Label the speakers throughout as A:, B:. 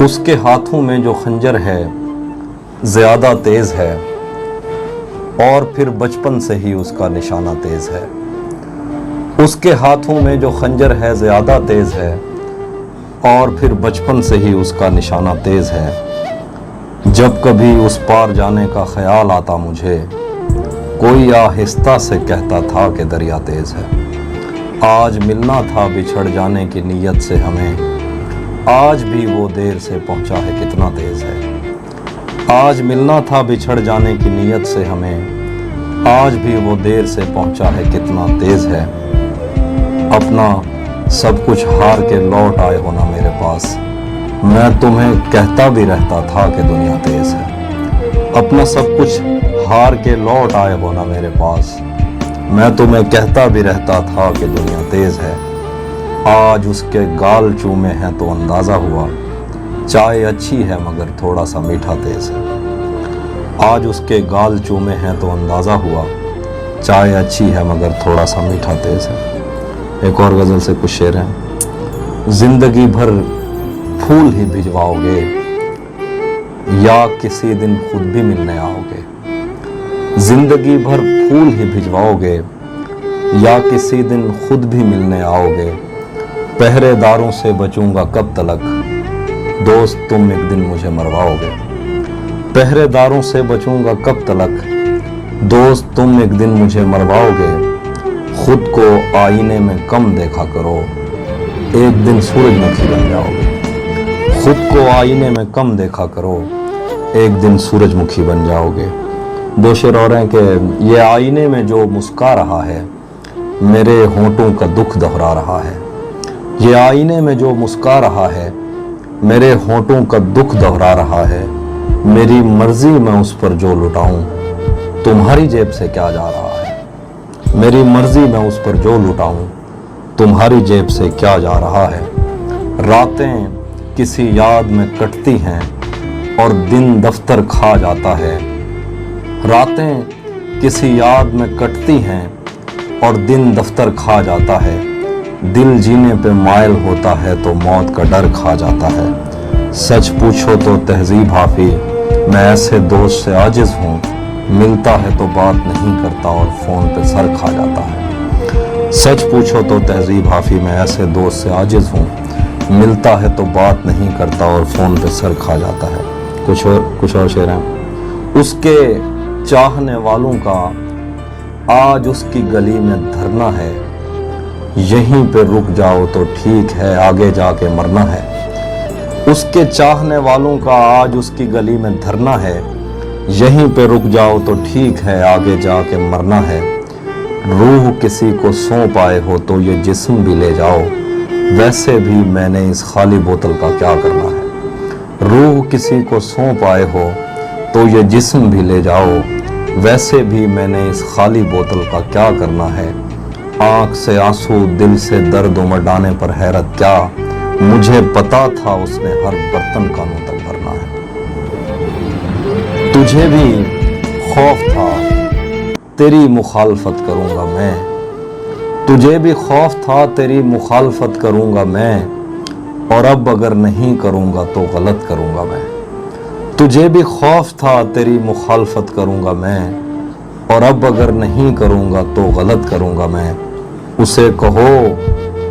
A: اس کے ہاتھوں میں جو خنجر ہے زیادہ تیز ہے، اور پھر بچپن سے ہی اس کا نشانہ تیز ہے۔ اس کے ہاتھوں میں جو خنجر ہے زیادہ تیز ہے، اور پھر بچپن سے ہی اس کا نشانہ تیز ہے۔ جب کبھی اس پار جانے کا خیال آتا مجھے، کوئی آہستہ سے کہتا تھا کہ دریا تیز ہے۔ آج ملنا تھا بچھڑ جانے کی نیت سے ہمیں، آج بھی وہ دیر سے پہنچا ہے کتنا تیز ہے۔ آج ملنا تھا بچھڑ جانے کی نیت سے ہمیں، آج بھی وہ دیر سے پہنچا ہے کتنا تیز ہے۔ اپنا سب کچھ ہار کے لوٹ آئے ہو نا میرے پاس، میں تمہیں کہتا بھی رہتا تھا کہ دنیا تیز ہے۔ اپنا سب کچھ ہار کے لوٹ آئے ہو نا میرے پاس، میں تمہیں کہتا بھی رہتا تھا کہ دنیا تیز ہے۔ آج اس کے گال چومے ہیں تو اندازہ ہوا، چائے اچھی ہے مگر تھوڑا سا میٹھا تیز ہے۔ آج اس کے گال چومے ہیں تو اندازہ ہوا، چائے اچھی ہے مگر تھوڑا سا میٹھا تیز ہے۔ ایک اور غزل سے کچھ شعر ہیں۔ زندگی بھر پھول ہی بھجواؤ گے، یا کسی دن خود بھی ملنے آؤ گے۔ زندگی بھر پھول ہی بھجواؤ گے، یا کسی دن خود بھی ملنے آؤ گے۔ پہرے داروں سے بچوں گا کب تلک، دوست تم ایک دن مجھے مرواؤ گے۔ پہرے داروں سے بچوں گا کب تلک، دوست تم ایک دن مجھے مرواؤ گے۔ خود کو آئینے میں کم دیکھا کرو، ایک دن سورج مکھی بن جاؤ گے۔ خود کو آئینے میں کم دیکھا کرو، ایک دن سورج مکھی بن جاؤ گے۔ دو شعر اور ہیں کہ یہ آئینے میں جو مسکا رہا ہے، میرے ہونٹوں کا دکھ دہرا رہا ہے۔ یہ آئینے میں جو مسکا رہا ہے، میرے ہونٹوں کا دکھ دہرا رہا ہے۔ میری مرضی میں اس پر جو لٹاؤں، تمہاری جیب سے کیا جا رہا ہے۔ میری مرضی میں اس پر جو لٹاؤں، تمہاری جیب سے کیا جا رہا ہے۔ راتیں کسی یاد میں کٹتی ہیں اور دن دفتر کھا جاتا ہے۔ راتیں کسی یاد میں کٹتی ہیں اور دن دفتر کھا جاتا ہے۔ دل جینے پہ مائل ہوتا ہے تو موت کا ڈر کھا جاتا ہے۔ سچ پوچھو تو تہذیب حافی، میں ایسے دوست سے عاجز ہوں، ملتا ہے تو بات نہیں کرتا اور فون پہ سر کھا جاتا ہے۔ سچ پوچھو تو تہذیب حافی، میں ایسے دوست سے عاجز ہوں، ملتا ہے تو بات نہیں کرتا اور فون پہ سر کھا جاتا ہے۔ کچھ اور شعر ہیں۔ اس کے چاہنے والوں کا آج اس کی گلی میں دھرنا ہے، یہیں پہ رک جاؤ تو ٹھیک ہے آگے جا کے مرنا ہے۔ اس کے چاہنے والوں کا آج اس کی گلی میں دھرنا ہے، یہیں پہ رک جاؤ تو ٹھیک ہے آگے جا کے مرنا ہے۔ روح کسی کو سونپ آئے ہو تو یہ جسم بھی لے جاؤ، ویسے بھی میں نے اس خالی بوتل کا کیا کرنا ہے۔ روح کسی کو سونپ آئے ہو تو یہ جسم بھی لے جاؤ، ویسے بھی میں نے اس خالی بوتل کا کیا کرنا ہے۔ آنکھ سے آنسو دل سے درد مٹانے پر حیرت کیا، مجھے پتا تھا اس نے ہر برتن کانوں تک بھرنا ہے۔ تجھے بھی خوف تھا تیری مخالفت کروں گا میں، تجھے بھی خوف تھا تیری مخالفت کروں گا میں، اور اب اگر نہیں کروں گا تو غلط کروں گا میں۔ تجھے بھی خوف تھا تیری مخالفت کروں گا میں، اور اب اگر نہیں کروں گا تو غلط کروں گا میں۔ اسے کہو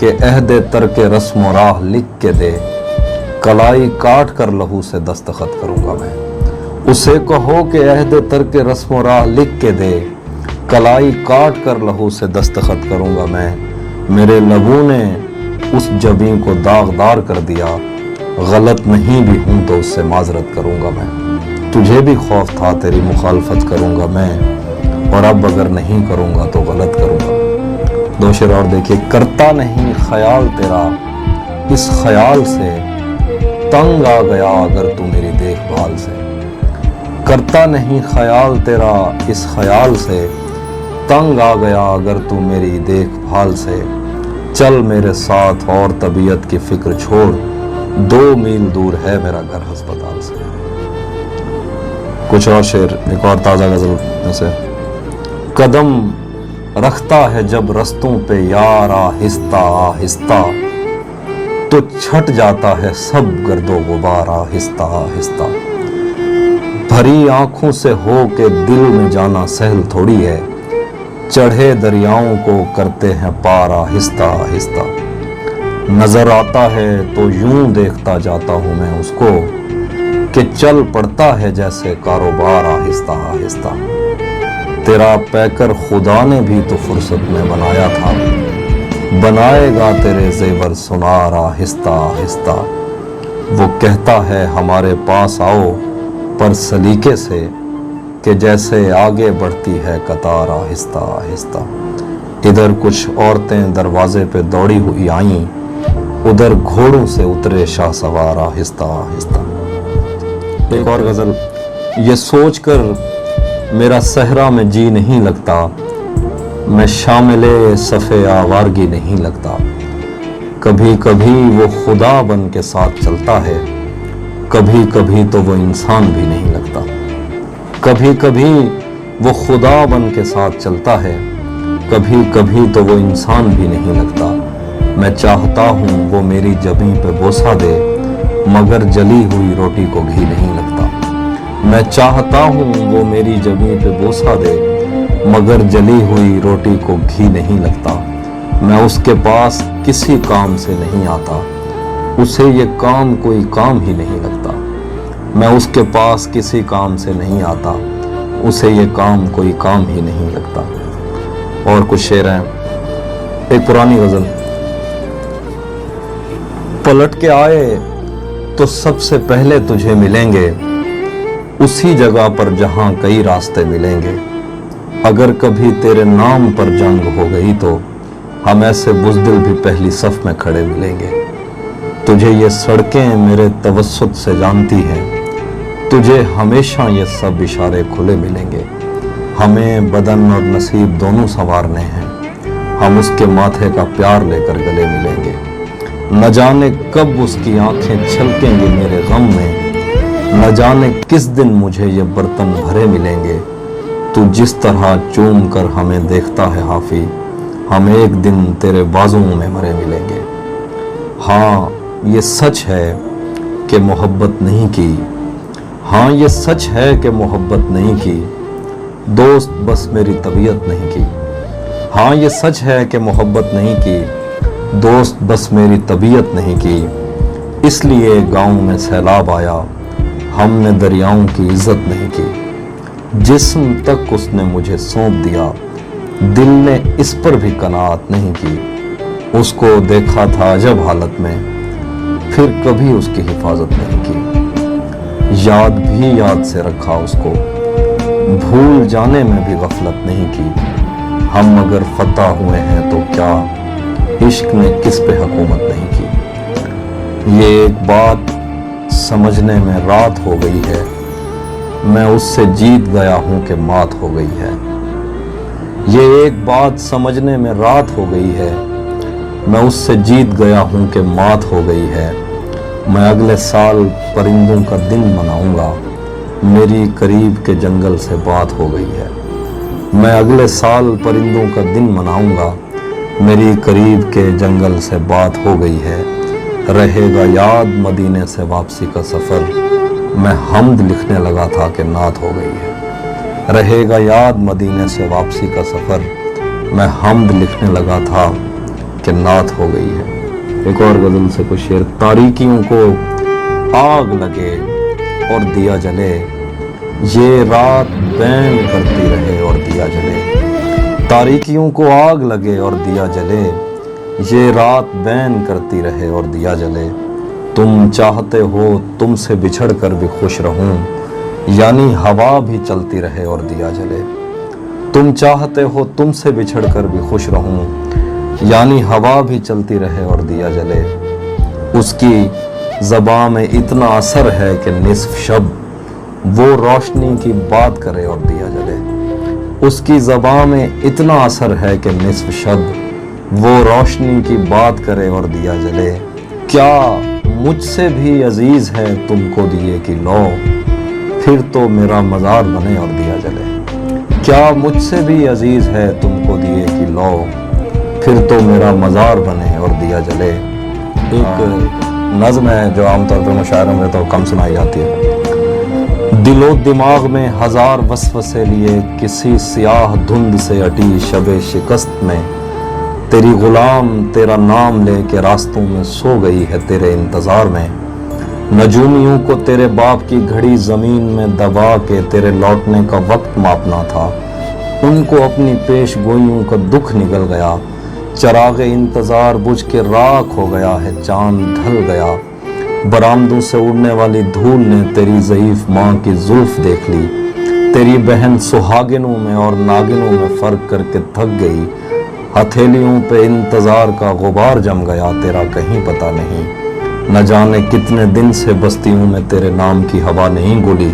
A: کہ عہد ترک رسم و راہ لکھ کے دے، کلائی کاٹ کر لہو سے دستخط کروں گا میں۔ اسے کہو کہ عہد ترک رسم و راہ لکھ کے دے، کلائی کاٹ کر لہو سے دستخط کروں گا میں۔ میرے لبوں نے اس جبیں کو داغدار کر دیا، غلط نہیں بھی ہوں تو اس سے معذرت کروں گا میں۔ تجھے بھی خوف تھا تیری مخالفت کروں گا میں، اور اب اگر نہیں کروں گا تو غلط کروں گا۔ دو شعر اور دیکھیے۔ کرتا نہیں خیال تیرا اس خیال سے، تنگ آ گیا اگر تو میری دیکھ بھال سے۔ کرتا نہیں خیال تیرا اس خیال سے، تنگ آ گیا اگر تو میری دیکھ بھال سے۔ چل میرے ساتھ اور طبیعت کی فکر چھوڑ، 2 میل دور ہے میرا گھر ہسپتال سے۔ کچھ اور شعر، ایک اور تازہ غزل میں سے۔ قدم رکھتا ہے جب رستوں پہ یار آہستہ آہستہ، تو چھٹ جاتا ہے سب گرد و غبار آہستہ آہستہ۔ بھری آنکھوں سے ہو کے دل میں جانا سہل تھوڑی ہے، چڑھے دریاؤں کو کرتے ہیں پار آہستہ آہستہ۔ نظر آتا ہے تو یوں دیکھتا جاتا ہوں میں اس کو کہ چل پڑتا ہے جیسے کاروبار آہستہ آہستہ۔ تیرا پیکر خدا نے بھی تو فرصت میں بنایا تھا، بنائے گا تیرے زیور سنار آہستہ آہستہ۔ وہ کہتا ہے ہمارے پاس آؤ پر سلیقے سے، کہ جیسے آگے بڑھتی ہے قطار آہستہ آہستہ۔ ادھر کچھ عورتیں دروازے پہ دوڑی ہوئی آئیں، ادھر گھوڑوں سے اترے شاہ سوار آہستہ آہستہ۔ ایک اور غزل۔ یہ سوچ کر میرا صحرا میں جی نہیں لگتا، میں شامل صف آوارگی نہیں لگتا۔ کبھی کبھی وہ خدا بن کے ساتھ چلتا ہے، کبھی کبھی تو وہ انسان بھی نہیں لگتا۔ کبھی کبھی وہ خدا بن کے ساتھ چلتا ہے، کبھی کبھی تو وہ انسان بھی نہیں لگتا۔ میں چاہتا ہوں وہ میری جبیں پہ بوسہ دے، مگر جلی ہوئی روٹی کو گھی نہیں لگتا۔ میں چاہتا ہوں وہ میری جبیں پہ بوسہ دے، مگر جلی ہوئی روٹی کو گھی نہیں لگتا۔ میں اس کے پاس کسی کام سے نہیں آتا، اسے یہ کام کوئی کام ہی نہیں لگتا۔ میں اس کے پاس کسی کام سے نہیں آتا، اسے یہ کام کوئی کام ہی نہیں لگتا۔ اور کچھ شعر ہیں۔ ایک پرانی غزل۔ پلٹ کے آئے تو سب سے پہلے تجھے ملیں گے، اسی جگہ پر جہاں کئی راستے ملیں گے۔ اگر کبھی تیرے نام پر جنگ ہو گئی تو ہم ایسے بزدل بھی پہلی صف میں کھڑے ملیں گے۔ تجھے یہ سڑکیں میرے توسط سے جانتی ہیں، تجھے ہمیشہ یہ سب اشارے کھلے ملیں گے۔ ہمیں بدن اور نصیب دونوں سنوارنے ہیں، ہم اس کے ماتھے کا پیار لے کر گلے ملیں گے۔ نہ جانے کب اس کی آنکھیں چھلکیں گی میرے غم میں، نہ جانے کس دن مجھے یہ برتن بھرے ملیں گے۔ تو جس طرح چوم کر ہمیں دیکھتا ہے حافی، ہم ایک دن تیرے بازوں میں مرے ملیں گے۔ ہاں یہ سچ ہے کہ محبت نہیں کی، ہاں یہ سچ ہے کہ محبت نہیں کی، دوست بس میری طبیعت نہیں کی۔ ہاں یہ سچ ہے کہ محبت نہیں کی، دوست بس میری طبیعت نہیں کی۔ اس لیے گاؤں میں سیلاب آیا، ہم نے دریاؤں کی عزت نہیں کی۔ جسم تک اس نے مجھے سونپ دیا، دل نے اس پر بھی قناعت نہیں کی۔ اس کو دیکھا تھا عجب حالت میں، پھر کبھی اس کی حفاظت نہیں کی۔ یاد بھی یاد سے رکھا اس کو، بھول جانے میں بھی غفلت نہیں کی۔ ہم اگر فتح ہوئے ہیں تو کیا، عشق نے کس پہ حکومت نہیں کی۔ یہ ایک بات سمجھنے میں رات ہو گئی ہے، میں اس سے جیت گیا ہوں کہ مات ہو گئی ہے۔ یہ ایک بات سمجھنے میں رات ہو گئی ہے، میں اس سے جیت گیا ہوں کہ مات ہو گئی ہے۔ میں اگلے سال پرندوں کا دن مناؤں گا، میری قریب کے جنگل سے بات ہو گئی ہے۔ میں اگلے سال پرندوں کا دن مناؤں گا، میری قریب کے جنگل سے بات ہو گئی ہے۔ رہے گا یاد مدینے سے واپسی کا سفر، میں حمد لکھنے لگا تھا کہ نعت ہو گئی ہے۔ رہے گا یاد مدینے سے واپسی کا سفر، میں حمد لکھنے لگا تھا کہ نعت ہو گئی ہے۔ ایک اور غزل سے کچھ شعر۔ تاریکیوں کو آگ لگے اور دیا جلے، یہ رات بین کرتی رہے اور دیا جلے۔ تاریکیوں کو آگ لگے اور دیا جلے، یہ رات بین کرتی رہے اور دیا جلے۔ تم چاہتے ہو تم سے بچھڑ کر بھی خوش رہوں، یعنی ہوا بھی چلتی رہے اور دیا جلے۔ تم چاہتے ہو تم سے بچھڑ کر بھی خوش رہوں، یعنی ہوا بھی چلتی رہے اور دیا جلے۔ اس کی زباں میں اتنا اثر ہے کہ نصف شب وہ روشنی کی بات کرے اور دیا جلے۔ اس کی زباں میں اتنا اثر ہے کہ نصف شب وہ روشنی کی بات کرے اور دیا جلے۔ کیا مجھ سے بھی عزیز ہے تم کو دیے کی لو، پھر تو میرا مزار بنے اور دیا جلے۔ کیا مجھ سے بھی عزیز ہے تم کو دیے کی لو، پھر تو میرا مزار بنے اور دیا جلے۔ ایک نظم ہے جو عام طور پر مشاعروں میں تو کم سنائی جاتی ہے۔ دل و دماغ میں ہزار وسوسے لیے، کسی سیاہ دھند سے اٹی شب شکست میں، تیری غلام تیرا نام لے کے راستوں میں سو گئی ہے تیرے انتظار میں۔ نجومیوں کو تیرے باپ کی گھڑی زمین میں دبا کے تیرے لوٹنے کا وقت ماپنا تھا، ان کو اپنی پیش گوئیوں کا دکھ نکل گیا، چراغ انتظار بجھ کے راکھ ہو گیا ہے، چاند ڈھل گیا۔ برآمدوں سے اڑنے والی دھول نے تیری ضعیف ماں کی زلف دیکھ لی، تیری بہن سہاگنوں میں اور ناگنوں میں فرق کر کے تھک گئی، ہتھیلیوں پہ انتظار کا غبار جم گیا، تیرا کہیں پتہ نہیں۔ نہ جانے کتنے دن سے بستیوں میں تیرے نام کی ہوا نہیں گلی،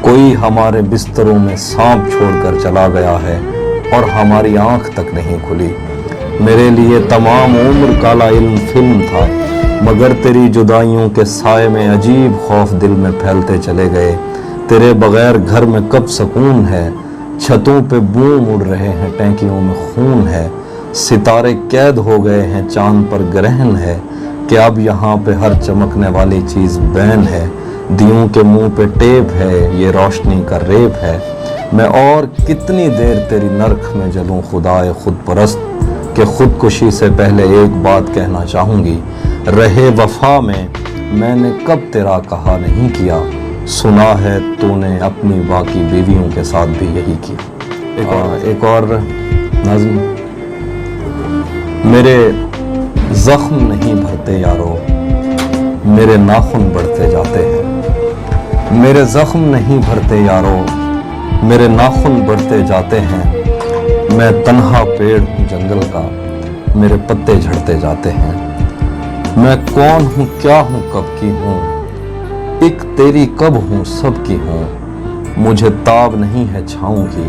A: کوئی ہمارے بستروں میں سانپ چھوڑ کر چلا گیا ہے اور ہماری آنکھ تک نہیں کھلی۔ میرے لیے تمام عمر کالا علم فلم تھا، مگر تیری جدائیوں کے سائے میں عجیب خوف دل میں پھیلتے چلے گئے۔ تیرے بغیر گھر میں کب سکون ہے، چھتوں پہ بوم اڑ رہے ہیں، ٹینکیوں میں خون ہے، ستارے قید ہو گئے ہیں، چاند پر گرہن ہے، کہ اب یہاں پہ ہر چمکنے والی چیز بین ہے، دیوں کے منہ پہ ٹیپ ہے، یہ روشنی کا ریپ ہے۔ میں اور کتنی دیر تیری نرخ میں جلوں خدائے خود پرست، کہ خودکشی سے پہلے ایک بات کہنا چاہوں گی، رہے وفا میں نے کب تیرا کہا نہیں کیا، سنا ہے تو نے اپنی باقی بیویوں کے ساتھ بھی یہی کیا۔ ایک اور نظم۔ میرے زخم نہیں بھرتے یارو، میرے ناخن بڑھتے جاتے ہیں، میرے زخم نہیں بھرتے یارو، میرے ناخن بڑھتے جاتے ہیں، میں تنہا پیڑ ہوں جنگل کا، میرے پتے جھڑتے جاتے ہیں۔ میں کون ہوں، کیا ہوں، کب کی ہوں، ایک تیری کب ہوں، سب کی ہوں، مجھے تاب نہیں ہے چھاؤں کی،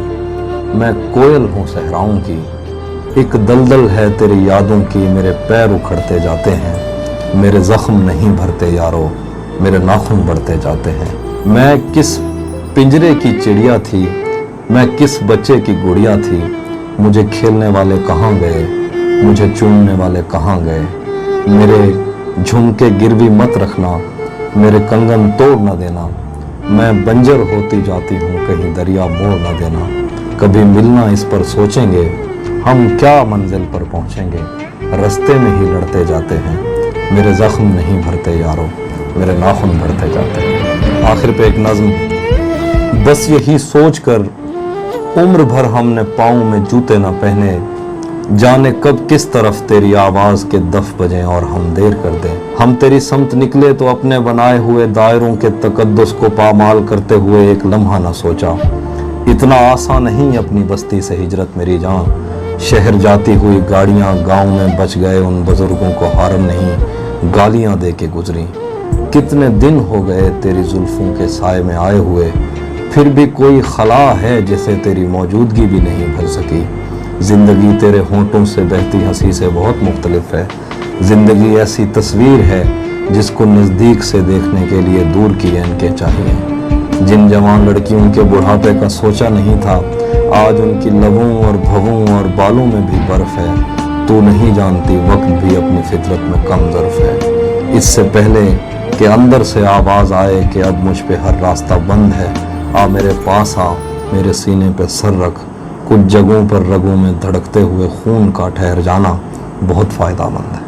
A: میں کوئل ہوں صحراؤں کی، ایک دلدل ہے تیری یادوں کی، میرے پیر اکھڑتے جاتے ہیں، میرے زخم نہیں بھرتے یارو، میرے ناخن بڑھتے جاتے ہیں۔ میں کس پنجرے کی چڑیا تھی، میں کس بچے کی گڑیا تھی، مجھے کھیلنے والے کہاں گئے، مجھے چوننے والے کہاں گئے، میرے جھمکے گروی مت رکھنا، میرے کنگن توڑ نہ دینا، میں بنجر ہوتی جاتی ہوں، کہیں دریا موڑ نہ دینا، کبھی ملنا اس پر سوچیں گے، ہم کیا منزل پر پہنچیں گے، رستے میں ہی لڑتے جاتے ہیں، میرے زخم نہیں بھرتے یارو، میرے ناخن بڑھتے جاتے ہیں۔ آخر پہ ایک نظم۔ بس یہی سوچ کر عمر بھر ہم نے پاؤں میں جوتے نہ پہنے، جانے کب کس طرف تیری آواز کے دف بجیں اور ہم دیر کر دیں، ہم تیری سمت نکلے تو اپنے بنائے ہوئے دائروں کے تقدس کو پامال کرتے ہوئے ایک لمحہ نہ سوچا، اتنا آسان نہیں اپنی بستی سے ہجرت میری جان، شہر جاتی ہوئی گاڑیاں گاؤں میں بچ گئے، ان بزرگوں کو ہارن نہیں گالیاں دے کے گزری، کتنے دن ہو گئے تیری زلفوں کے سائے میں آئے ہوئے، پھر بھی کوئی خلا ہے جسے تیری موجودگی بھی نہیں بھر سکی، زندگی تیرے ہونٹوں سے بہتی ہنسی سے بہت مختلف ہے، زندگی ایسی تصویر ہے جس کو نزدیک سے دیکھنے کے لیے دور کی اینکیں چاہیے، جن جوان لڑکیوں کے بڑھاپے کا سوچا نہیں تھا، آج ان کی لبوں اور بھووں اور بالوں میں بھی برف ہے، تو نہیں جانتی وقت بھی اپنی فطرت میں کم ظرف ہے، اس سے پہلے کہ اندر سے آواز آئے کہ اب مجھ پہ ہر راستہ بند ہے، آ میرے پاس آ، میرے سینے پہ سر رکھ، کچھ جگہوں پر رگوں میں دھڑکتے ہوئے خون کا ٹھہر جانا بہت فائدہ مند ہے۔